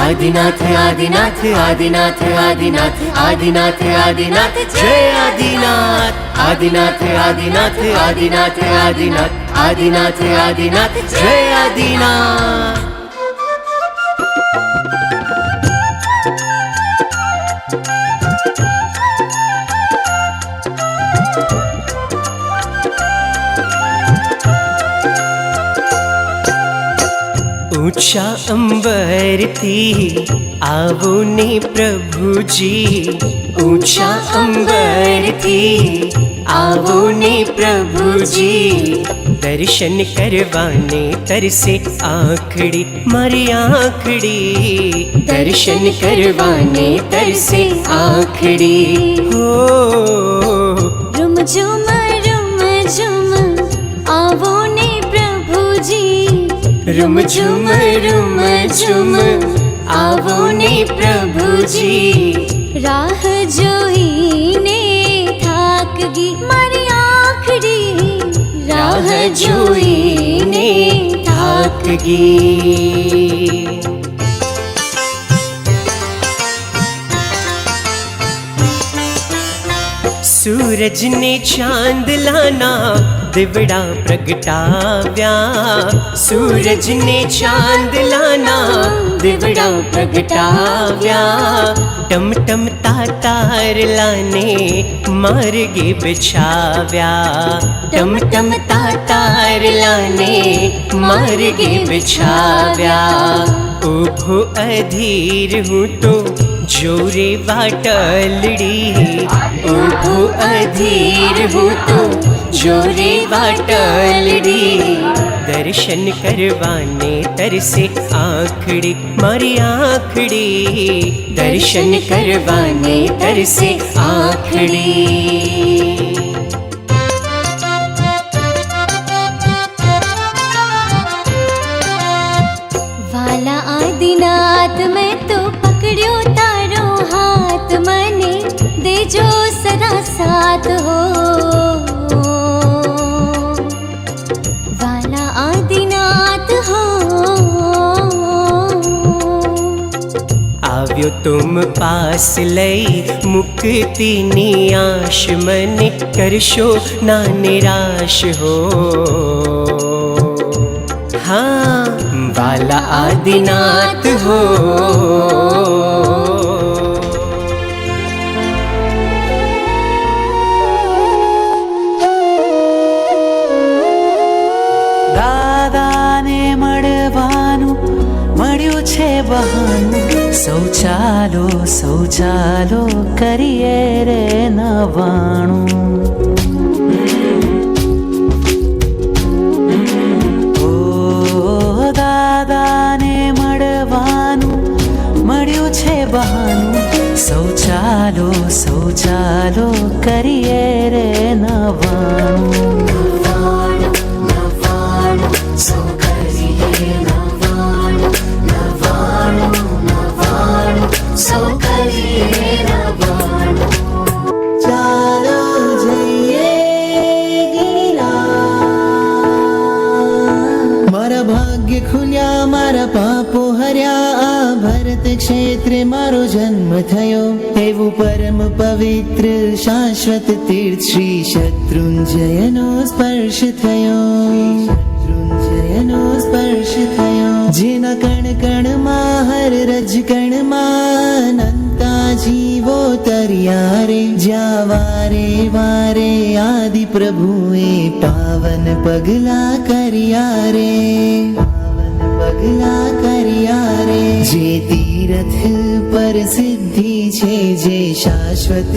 आदिनाथ आदिनाथ आदिनाथ आदिनाथ आदिनाथ आदिनाथ जय आदिनाथ आदिनाथ आदिनाथ आदिनाथ आदिनाथ आदिनाथ आदिनाथ जय आदिनाथ। ऊंचा अंबरથી આવો ને પ્રભુજી, ऊंचा अंबरથી આવો ને પ્રભુજી, દર્શન કરવાને તરસે આંખડી મારી આંખડી, દર્શન કરવાને તરસે આંખડી હો। રૂમ ઝુમ આવો ને પ્રભુજી, રૂમ ઝુમ આવો ને પ્રભુજી, રાહ જોઈને થાક ગઈ મારી આંખડી, રાહ જોઈને થાક ગઈ। सूरज ने चांदलाना दिवड़ा प्रगटाव्या, सूरज ने चांदलाना दिवड़ा प्रगटाव्या, टम टम तारलाने मार्गे बिछाव्या, टम टम तारलाने मार्गे बिछाव्या। उभो अधीर हूँ तो जोरे वाटलड़ी, उभो अधीर हूँ तो जोरे वाटलड़ी, दर्शन करवाने तरसे आँखड़ी मारी आँखड़ी, दर्शन करवाने तरसे आँखड़ी। वाला आदिनाथ मैं तो पकड़्यो तारो हाथ, मने देजो सदा साथ हो। वाला आदिनाथ हो, આવ્યો तुम पास लई मुक्ति नी आश, मन करशो ना निराश हो। हाँ वाला आदिनाथ हो। દાદાને મળવાનું મળ્યું છે બહાનું, સૌ ચાલો કરીએ રે નવાણું। દાદાને મળવાનું મળ્યું છે બહાનું, સૌ ચાલો કરીએ રે નવાણું। ચાલો જઈએ ગિરિરાજ, મારા ભાગ્ય ખુલ્યા મારા પાપો હર્યા, આ ભરત ક્ષેત્રે મારો જન્મ થયો, એવું પરમ પવિત્ર શાશ્વત તીર્થ શ્રી શત્રુંજયનો સ્પર્શ થયો, શત્રુંજયનો સ્પર્શ થયો, જેના કણ કણમાં હર રજ કણમાં અનંતા જીવો તર્યા રે, જ્યાં વારે વારે આદિ પ્રભુએ પાવન પગલા કર્યા રે, પાવન પગલા કર્યા રે। જે તીરથ પર સિદ્ધિ છે, જે શાશ્વત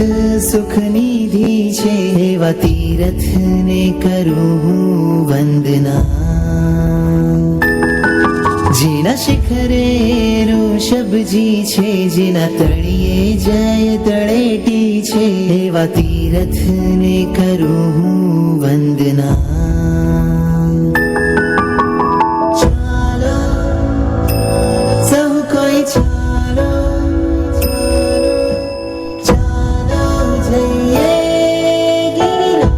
સુખ નિધિ છે, એવા તીરથને કરું હું વંદના। જેના શિખરે ઋષભજી છે, જેના તળિયે જય તળેટી છે, એવા તીરથને કરું હું વંદના। ચાલો સૌ કોઈ ચાલો ચાલો જઈએ ગિરિરાજ।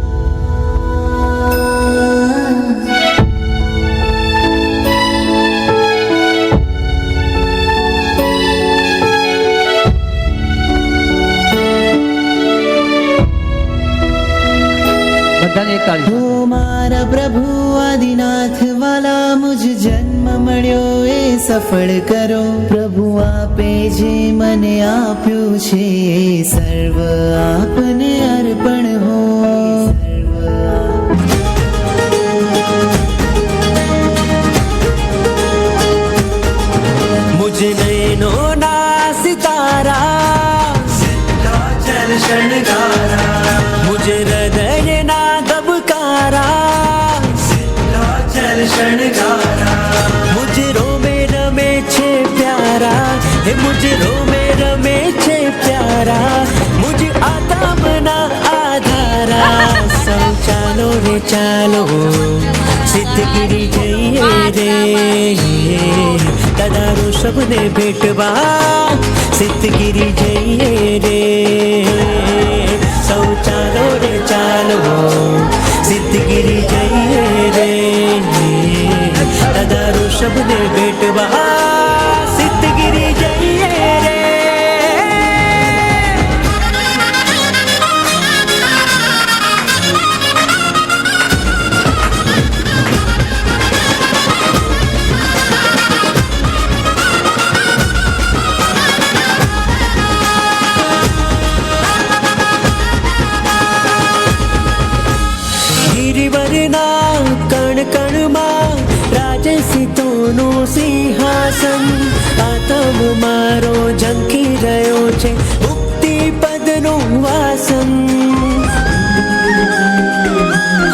તાળી હો મારા પ્રભુ આદિનાથ વાલા મુજ જન્મ મળ્યો એ સફળ કરો પ્રભુ આપે જે મને આપ્યું છે એ સર્વ આપને અર્પણ હો मुझ नयनों ना सितारा चल शणगारा मुझे हृदय ना गबकारा चल शणगारा मुझे रोमे रमे छे प्यारा हे मुझे रोमे रमे छे प्यारा मुझे आत्मना आधारा सौ चालो रे चालो सिद्धगिरी जइए रे तदारो सबने भेटवा सिद्धगिरी जइए रे सौ चालो रे चालो सिद्धगिरी जइए रे तदारो सबने भेटवा सिद्धगिरी जइए रे गिरिवरना कण कण માં રાજે સીતોનું સિંહાસન આત્મ મારો ઝંખી રહ્યો છે મુક્તિ પદનું વાસન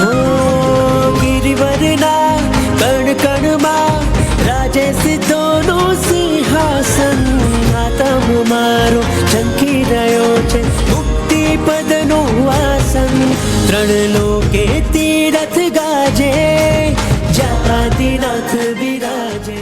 હો ગિરિવરના કણ કણમાં રાજે સીતોનું સિંહાસન આત્મ મારો ઝંખી રહ્યો છે મુક્તિ પદનું વાસન ત્રણ લોકે તીરથ ગાજે જ્યાં આદિનાથ બિરાજે